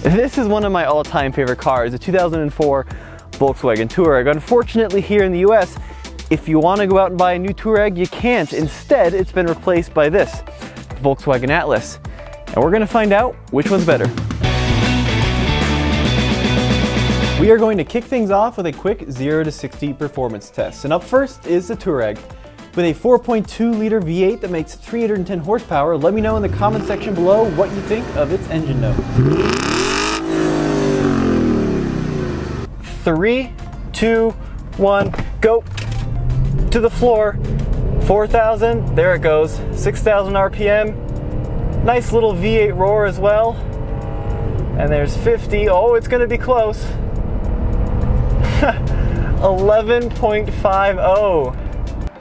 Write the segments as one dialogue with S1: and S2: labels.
S1: This is one of my all-time favorite cars, a 2004 Volkswagen Touareg. Unfortunately, here in the US, if you want to go out and buy a new Touareg, you can't. Instead, it's been replaced by this, the Volkswagen Atlas. And we're going to find out which one's better. We are going to kick things off with a quick 0 to 60 performance test. And up first is the Touareg. With a 4.2 liter V8 that makes 310 horsepower, let me know in the comment section below what you think of its engine note. 3, 2, 1, go! To the floor. 4,000, there it goes. 6,000 RPM. Nice little V8 roar as well. And there's 50, oh, it's gonna be close. 11.50.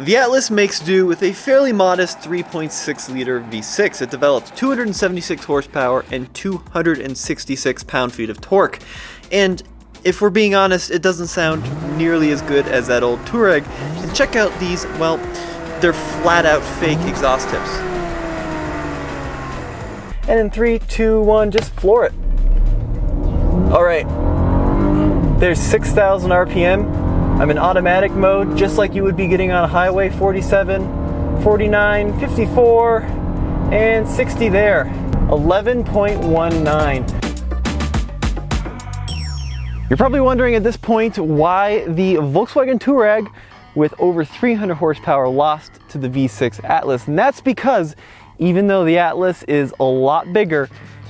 S1: The Atlas makes do with a fairly modest 3.6 liter V6. It develops 276 horsepower and 266 pound-feet of torque. And if we're being honest, it doesn't sound nearly as good as that old Touareg. And check out these, well, they're flat-out fake exhaust tips. And in 3, 2, 1, just floor it. All right, there's 6,000 RPM. I'm in automatic mode, just like you would be getting on a highway. 47, 49, 54, and 60 there. 11.19. You're probably wondering at this point why the Volkswagen Touareg with over 300 horsepower lost to the V6 Atlas. And that's because even though the Atlas is a lot bigger,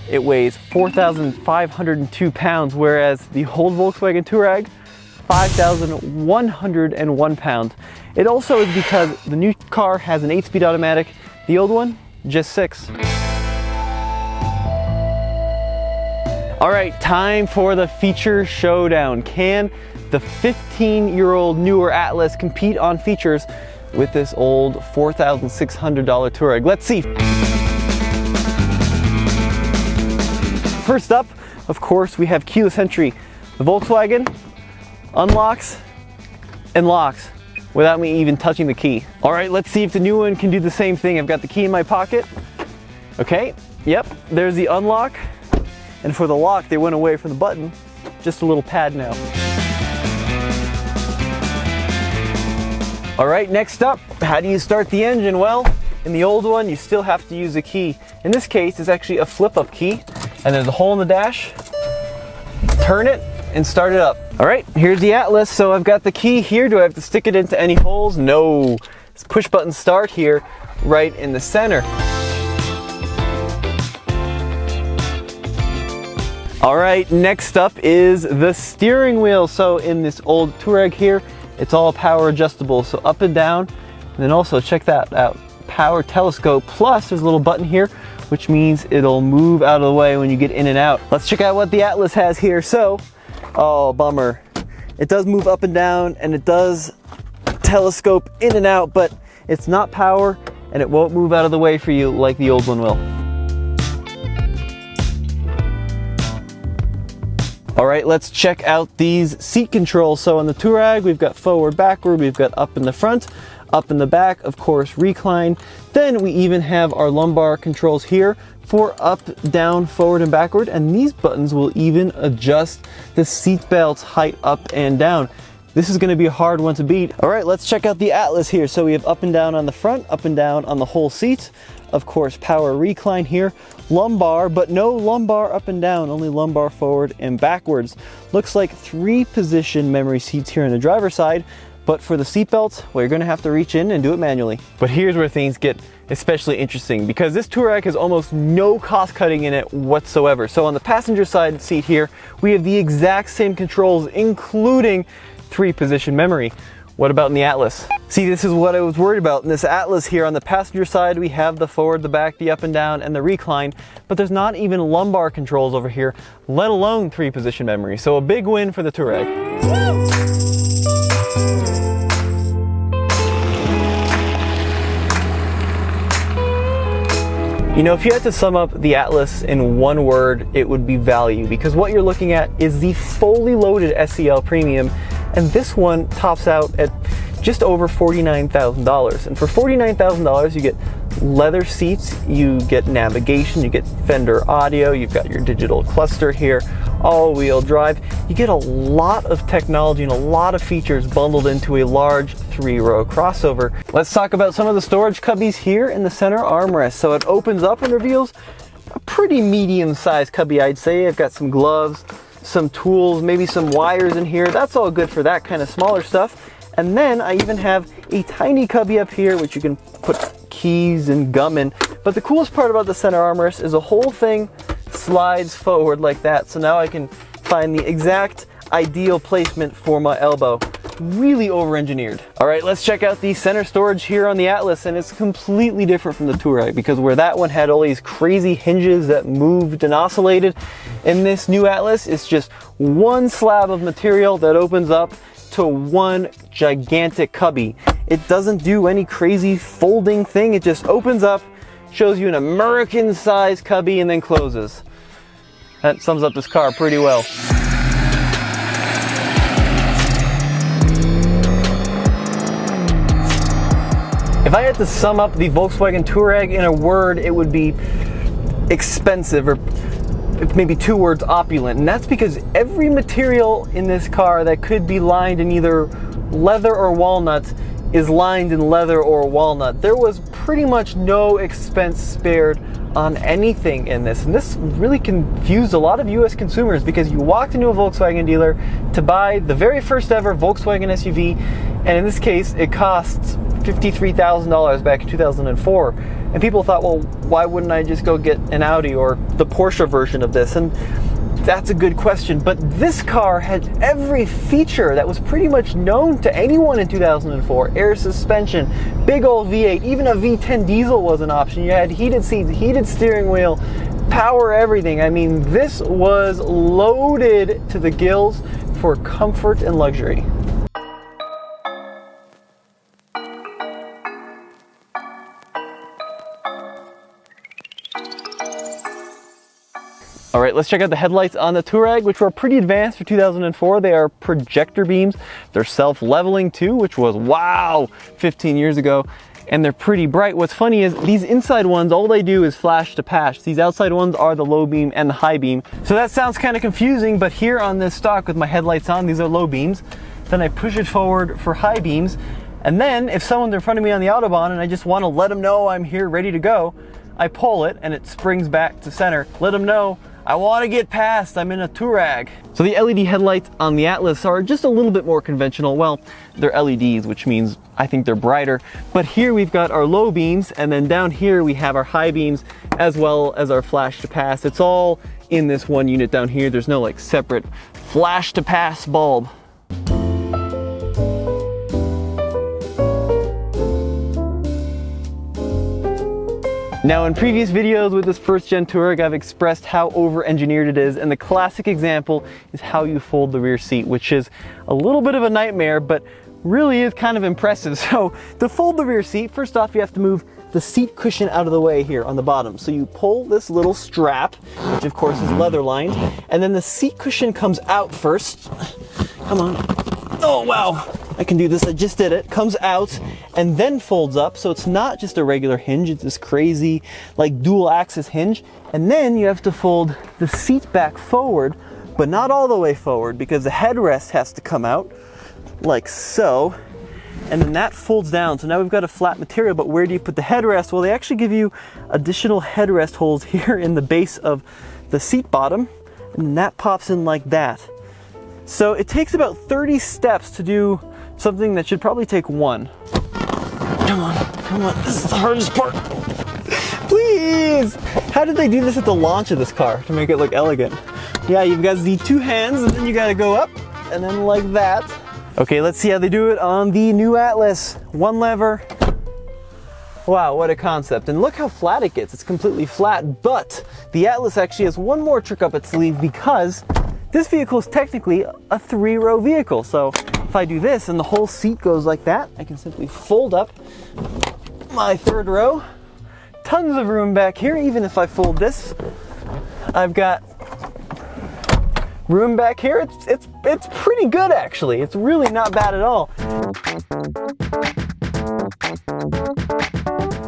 S1: it weighs 4,502 pounds, whereas the old Volkswagen Touareg 5,101 pounds. It also is because the new car has an 8-speed automatic, the old one, just 6. All right, time for the feature showdown. Can the 15-year-old newer Atlas compete on features with this old $4,600 Touareg? Let's see. First up, of course, we have keyless entry. The Volkswagen unlocks and locks without me even touching the key. All right, let's see if the new one can do the same thing. I've got the key in my pocket. Okay, yep, there's the unlock. And for the lock, they went away from the button. Just a little pad now. All right, next up, how do you start the engine? Well, in the old one, you still have to use a key. In this case, it's actually a flip-up key. And there's a hole in the dash. Turn it and start it up. All right, here's the Atlas. So I've got the key here. Do I have to stick it into any holes? No. It's push button start here, right in the center. All right, next up is the steering wheel. So in this old Touareg here, it's all power adjustable. So up and down, and then also check that out, power telescope. Plus there's a little button here, which means it'll move out of the way when you get in and out. Let's check out what the Atlas has here. So, oh, bummer. It does move up and down and it does telescope in and out, but it's not power and it won't move out of the way for you like the old one will. All right, let's check out these seat controls. So on the Touareg, we've got forward, backward, we've got up in the front, up in the back, of course, recline. Then we even have our lumbar controls here for up, down, forward, and backward. And these buttons will even adjust the seat belt's height up and down. This is gonna be a hard one to beat. All right, let's check out the Atlas here. So we have up and down on the front, up and down on the whole seat. Of course, power recline here, lumbar, but no lumbar up and down, only lumbar forward and backwards. Looks like 3-position memory seats here on the driver's side, but for the seatbelts, well, you're gonna have to reach in and do it manually. But here's where things get especially interesting, because this Touareg has almost no cost cutting in it whatsoever. So on the passenger side seat here, we have the exact same controls, including 3-position memory. What about in the Atlas? See, this is what I was worried about. In this Atlas here, on the passenger side, we have the forward, the back, the up and down, and the recline, but there's not even lumbar controls over here, let alone 3-position memory. So a big win for the Touareg. You know, if you had to sum up the Atlas in one word, it would be value, because what you're looking at is the fully loaded SEL Premium, and this one tops out at just over $49,000. And for $49,000, you get leather seats, you get navigation, you get Fender audio, you've got your digital cluster here, all-wheel drive. You get a lot of technology and a lot of features bundled into a large 3-row crossover. Let's talk about some of the storage cubbies here in the center armrest. So it opens up and reveals a pretty medium-sized cubby, I'd say. I've got some gloves, some tools, maybe some wires in here. That's all good for that kind of smaller stuff. And then I even have a tiny cubby up here, which you can put keys and gum in. But the coolest part about the center armrest is the whole thing slides forward like that. So now I can find the exact ideal placement for my elbow. Really over-engineered. All right, let's check out the center storage here on the Atlas, and it's completely different from the Touareg, because where that one had all these crazy hinges that moved and oscillated, in this new Atlas, it's just one slab of material that opens up to one gigantic cubby. It doesn't do any crazy folding thing. It just opens up, shows you an American-sized cubby, and then closes. That sums up this car pretty well. If I had to sum up the Volkswagen Touareg in a word, it would be expensive, or maybe 2 words, opulent. And that's because every material in this car that could be lined in either leather or walnut is lined in leather or walnut. There was pretty much no expense spared on anything in this. And this really confused a lot of US consumers, because you walked into a Volkswagen dealer to buy the very first ever Volkswagen SUV, and in this case it costs $53,000 back in 2004. And people thought, well, why wouldn't I just go get an Audi or the Porsche version of this? And that's a good question. But this car had every feature that was pretty much known to anyone in 2004. Air suspension, big old V8, even a V10 diesel was an option. You had heated seats, heated steering wheel, power everything. I mean, this was loaded to the gills for comfort and luxury. All right, let's check out the headlights on the Touareg, which were pretty advanced for 2004. They are projector beams. They're self-leveling too, which was wow, 15 years ago. And they're pretty bright. What's funny is these inside ones, all they do is flash to patch. These outside ones are the low beam and the high beam. So that sounds kind of confusing, but here on this stock with my headlights on, these are low beams. Then I push it forward for high beams. And then if someone's in front of me on the Autobahn and I just want to let them know I'm here ready to go, I pull it and it springs back to center. Let them know I want to get past, I'm in a Touareg. So the LED headlights on the Atlas are just a little bit more conventional. Well, they're LEDs, which means I think they're brighter. But here we've got our low beams, and then down here we have our high beams, as well as our flash to pass. It's all in this one unit down here. There's no like separate flash to pass bulb. Now, in previous videos with this first gen Touareg, I've expressed how over-engineered it is, and the classic example is how you fold the rear seat, which is a little bit of a nightmare, but really is kind of impressive. So to fold the rear seat, first off, you have to move the seat cushion out of the way here on the bottom. So you pull this little strap, which of course is leather lined, and then the seat cushion comes out first. Come on. Oh, wow. I can do this, I just did it. Comes out and then folds up, so it's not just a regular hinge, it's this crazy like dual axis hinge. And then you have to fold the seat back forward, but not all the way forward, because the headrest has to come out like so. And then that folds down, so now we've got a flat material, but where do you put the headrest? Well, they actually give you additional headrest holes here in the base of the seat bottom, and that pops in like that. So it takes about 30 steps to do something that should probably take 1. Come on, this is the hardest part. Please! How did they do this at the launch of this car to make it look elegant? Yeah, you've got the 2 hands, and then you gotta go up, and then like that. Okay, let's see how they do it on the new Atlas. 1 lever. Wow, what a concept. And look how flat it gets. It's completely flat, but the Atlas actually has one more trick up its sleeve, because this vehicle is technically a 3-row vehicle. So if I do this and the whole seat goes like that, I can simply fold up my 3rd row. Tons of room back here. Even if I fold this, I've got room back here. It's pretty good, actually. It's really not bad at all.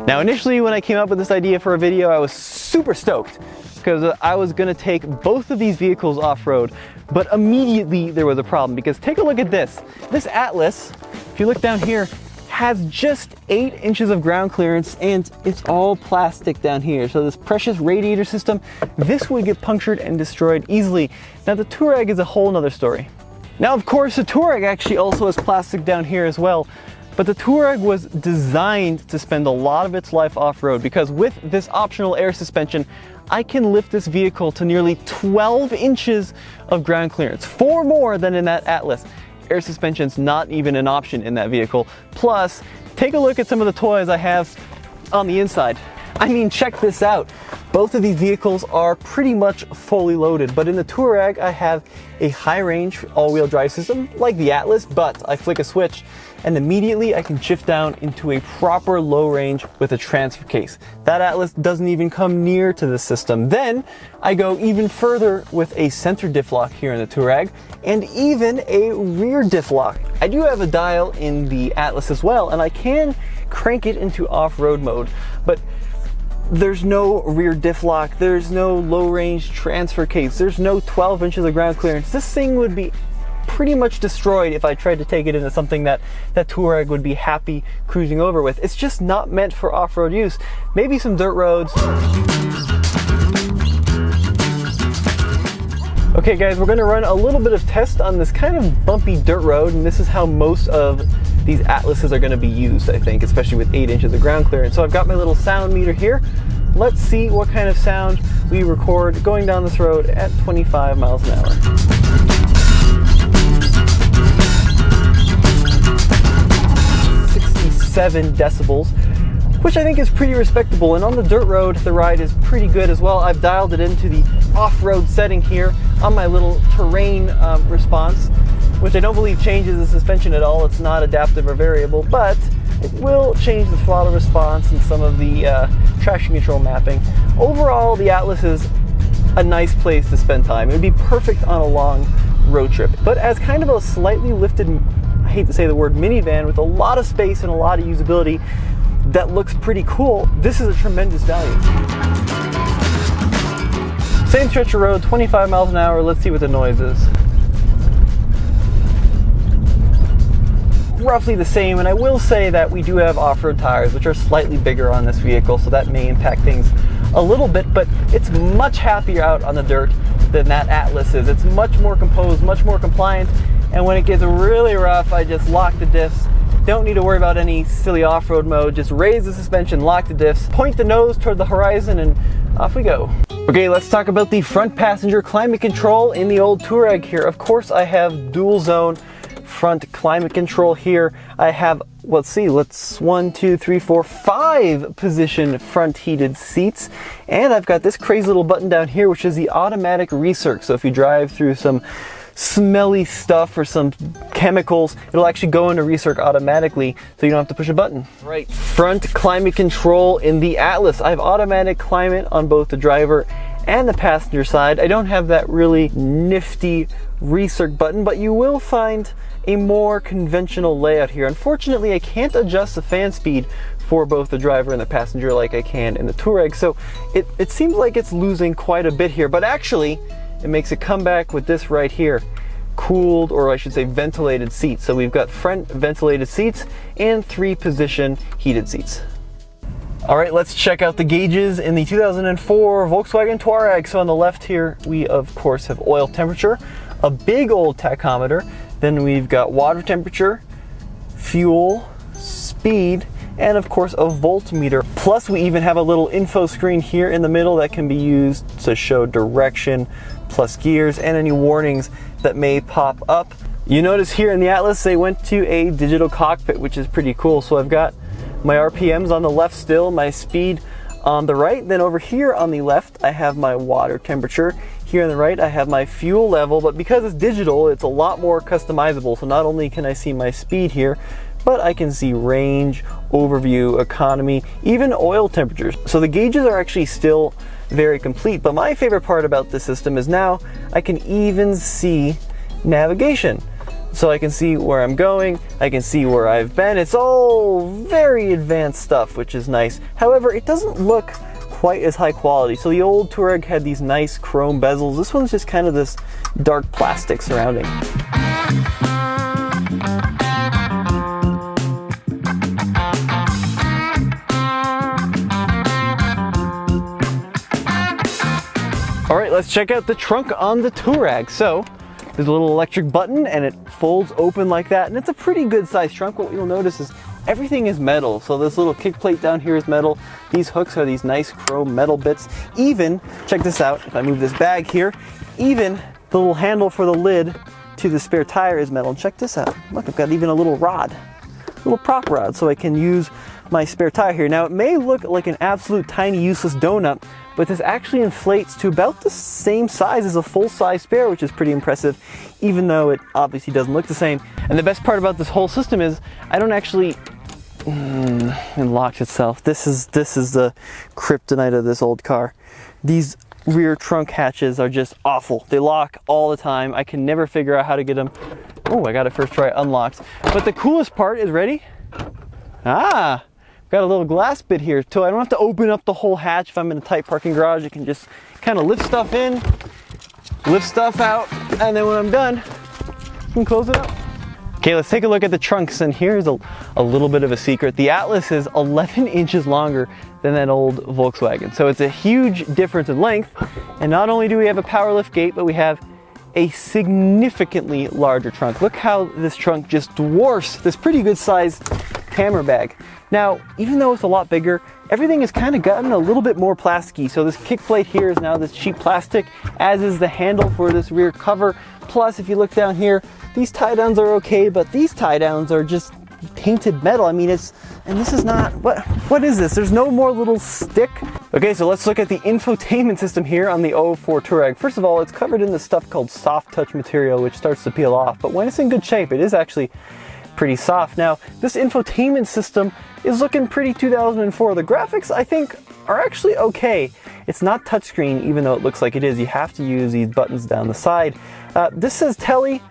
S1: Now initially when I came up with this idea for a video, I was super stoked because I was gonna take both of these vehicles off-road, but immediately there was a problem because take a look at this. This Atlas, if you look down here, has just 8 inches of ground clearance and it's all plastic down here. So this precious radiator system, this would get punctured and destroyed easily. Now the Touareg is a whole nother story. Now of course the Touareg actually also has plastic down here as well. But the Touareg was designed to spend a lot of its life off-road because with this optional air suspension, I can lift this vehicle to nearly 12 inches of ground clearance, 4 more than in that Atlas. Air suspension's not even an option in that vehicle. Plus, take a look at some of the toys I have on the inside. I mean, check this out. Both of these vehicles are pretty much fully loaded, but in the Touareg, I have a high-range all-wheel drive system like the Atlas, but I flick a switch and immediately I can shift down into a proper low range with a transfer case. That Atlas doesn't even come near to the system. Then I go even further with a center diff lock here in the Touareg and even a rear diff lock. I do have a dial in the Atlas as well, and I can crank it into off-road mode, but there's no rear diff lock, there's no low range transfer case, there's no 12 inches of ground clearance. This thing would be pretty much destroyed if I tried to take it into something that Touareg would be happy cruising over with. It's just not meant for off-road use. Maybe some dirt roads. Okay guys, we're gonna run a little bit of test on this kind of bumpy dirt road, and this is how most of these Atlases are gonna be used, I think, especially with 8 inches of ground clearance. So I've got my little sound meter here. Let's see what kind of sound we record going down this road at 25 miles an hour. 67 decibels, which I think is pretty respectable. And on the dirt road, the ride is pretty good as well. I've dialed it into the off-road setting here on my little terrain response, which I don't believe changes the suspension at all. It's not adaptive or variable, but it will change the throttle response and some of the traction control mapping. Overall, the Atlas is a nice place to spend time. It would be perfect on a long road trip. But as kind of a slightly lifted, I hate to say the word minivan, with a lot of space and a lot of usability that looks pretty cool, this is a tremendous value. Same stretch of road, 25 miles an hour. Let's see what the noise is. Roughly the same, and I will say that we do have off-road tires, which are slightly bigger on this vehicle, so that may impact things a little bit, but it's much happier out on the dirt than that Atlas is. It's much more composed, much more compliant, and when it gets really rough, I just lock the diffs. Don't need to worry about any silly off-road mode. Just raise the suspension, lock the diffs, point the nose toward the horizon, and off we go. Okay, let's talk about the front passenger climate control in the old Touareg here. Of course, I have dual zone front climate control here. I have, let's see, 1, 2, 3, 4, 5 position front heated seats. And I've got this crazy little button down here, which is the automatic recirc. So if you drive through some smelly stuff or some chemicals, it'll actually go into recirc automatically, so you don't have to push a button. Right, front climate control in the Atlas. I have automatic climate on both the driver and the passenger side. I don't have that really nifty recirc button, but you will find a more conventional layout here. Unfortunately, I can't adjust the fan speed for both the driver and the passenger like I can in the Touareg, so it seems like it's losing quite a bit here, but actually it makes it come back with this right here, cooled, or I should say ventilated seats. So we've got front ventilated seats and 3 position heated seats. All right, let's check out the gauges in the 2004 Volkswagen Touareg. So on the left here, we of course have oil temperature, a big old tachometer, then we've got water temperature, fuel, speed, and of course a voltmeter. Plus we even have a little info screen here in the middle that can be used to show direction, plus gears, and any warnings that may pop up. You notice here in the Atlas they went to a digital cockpit, which is pretty cool. So I've got my RPMs on the left still, my speed on the right, then over here on the left I have my water temperature. Here on the right I have my fuel level, but because it's digital it's a lot more customizable. So not only can I see my speed here, but I can see range, overview, economy, even oil temperatures. So the gauges are actually still very complete, but my favorite part about this system is now I can even see navigation. so I can see where I'm going, I can see where I've been. It's all very advanced stuff, which is nice. However, it doesn't look quite as high quality. So the old Touareg had these nice chrome bezels. This one's just kind of this dark plastic surrounding. All right, let's check out the trunk on the Touareg. So there's a little electric button and it folds open like that. And it's a pretty good sized trunk. What you'll notice is everything is metal. So this little kick plate down here is metal. These hooks are these nice chrome metal bits. Even, check this out, if I move this bag here, even the little handle for the lid to the spare tire is metal. And check this out. Look, I've got even a little rod, a little prop rod, so I can use my spare tire here. Now it may look like an absolute tiny useless donut, but this actually inflates to about the same size as a full-size spare, which is pretty impressive, even though it obviously doesn't look the same. And the best part about this whole system is I don't actually it locks itself. This is the kryptonite of this old car. These rear trunk hatches are just awful. They lock all the time. I can never figure out how to get them. Oh, I got it first try unlocked. But the coolest part is, ready? Got a little glass bit here, so I don't have to open up the whole hatch. If I'm in a tight parking garage, I can just kind of lift stuff in, lift stuff out, and then when I'm done, I can close it up. Okay, let's take a look at the trunks, and here's a little bit of a secret. The Atlas is 11 inches longer than that old Volkswagen, so it's a huge difference in length. And not only do we have a power lift gate, but we have a significantly larger trunk. Look how this trunk just dwarfs this pretty good sized hammer bag. Now, even though it's a lot bigger, everything has kind of gotten a little bit more plasticky. So this kick plate here is now this cheap plastic, as is the handle for this rear cover. Plus, if you look down here, these tie downs are okay, but these tie downs are just painted metal. I mean, and this is not, what is this? There's no more little stick. Okay, so let's look at the infotainment system here on the 04 Touareg. First of all, it's covered in this stuff called soft touch material, which starts to peel off, but when it's in good shape, it is actually pretty soft. Now, this infotainment system is looking pretty 2004. The graphics, I think, are actually okay. It's not touchscreen, even though it looks like it is. You have to use these buttons down the side. This says Tele.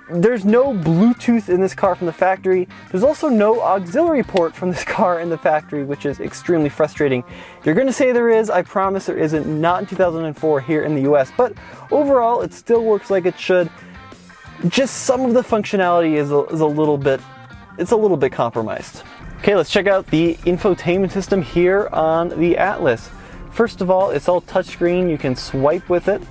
S1: There's no Bluetooth in this car from the factory. There's also no auxiliary port from this car in the factory, which is extremely frustrating. You're going to say there is. I promise there isn't. Not in 2004 here in the US. But overall, it still works like it should. Just some of the functionality is a little bit compromised. Okay, let's check out the infotainment system here on the Atlas. First of all, it's all touchscreen. You can swipe with it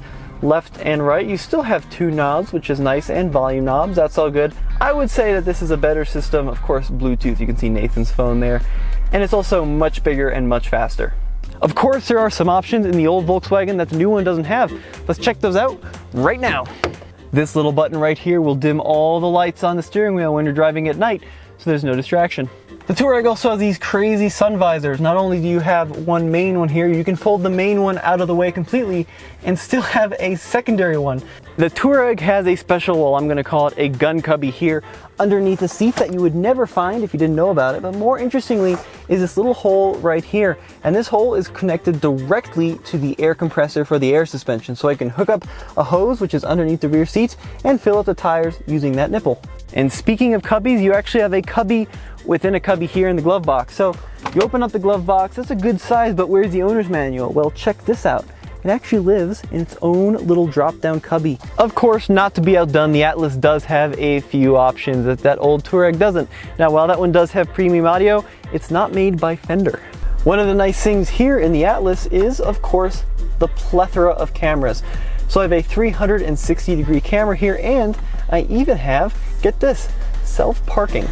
S1: left and right. You still have two knobs, which is nice, and volume knobs. That's all good. I would say that this is a better system. Of course, Bluetooth, you can see Nathan's phone there. And it's also much bigger and much faster. Of course, there are some options in the old Volkswagen that the new one doesn't have. Let's check those out right now. This little button right here will dim all the lights on the steering wheel when you're driving at night, so there's no distraction. The Touareg also has these crazy sun visors. Not only do you have one main one here, you can fold the main one out of the way completely and still have a secondary one. The Touareg has a special, well, I'm gonna call it a gun cubby here underneath the seat that you would never find if you didn't know about it. But more interestingly is this little hole right here. And this hole is connected directly to the air compressor for the air suspension. So I can hook up a hose, which is underneath the rear seat, and fill up the tires using that nipple. And speaking of cubbies, you actually have a cubby within a cubby here in the glove box. So you open up the glove box, that's a good size, but where's the owner's manual? Well, check this out. It actually lives in its own little drop-down cubby. Of course, not to be outdone, the Atlas does have a few options that old Touareg doesn't. Now, while that one does have premium audio, it's not made by Fender. One of the nice things here in the Atlas is, of course, the plethora of cameras. So I have a 360-degree camera here, and I even have, get this, self-parking.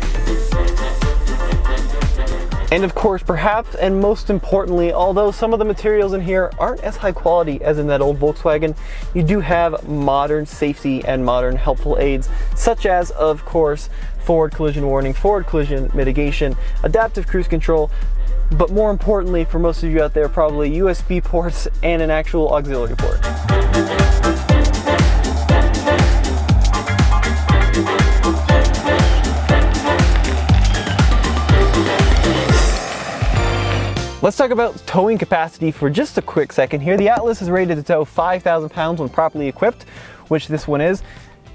S1: And of course, perhaps and most importantly, although some of the materials in here aren't as high quality as in that old Volkswagen, you do have modern safety and modern helpful aids, such as, of course, forward collision warning, forward collision mitigation, adaptive cruise control, but more importantly for most of you out there, probably USB ports and an actual auxiliary port. Let's talk about towing capacity for just a quick second here. The Atlas is rated to tow 5,000 pounds when properly equipped, which this one is.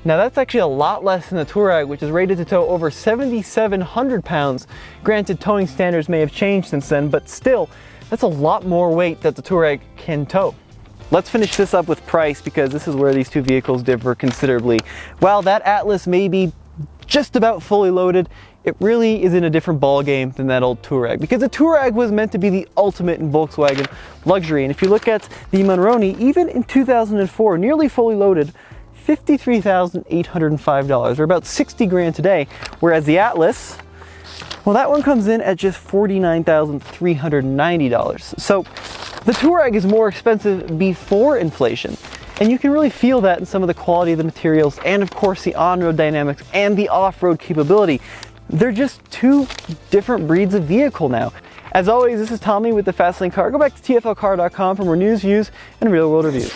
S1: Now that's actually a lot less than the Touareg, which is rated to tow over 7,700 pounds. Granted, towing standards may have changed since then, but still, that's a lot more weight that the Touareg can tow. Let's finish this up with price, because this is where these two vehicles differ considerably. While that Atlas may be just about fully loaded, it really is in a different ballgame than that old Touareg, because the Touareg was meant to be the ultimate in Volkswagen luxury. And if you look at the Monroney, even in 2004, nearly fully loaded, $53,805, or about 60 grand today, whereas the Atlas, well, that one comes in at just $49,390. So the Touareg is more expensive before inflation, and you can really feel that in some of the quality of the materials, and of course the on-road dynamics and the off-road capability. They're just two different breeds of vehicle now. As always, this is Tommy with the Fastlane Car. Go back to tflcar.com for more news, views, and real-world reviews.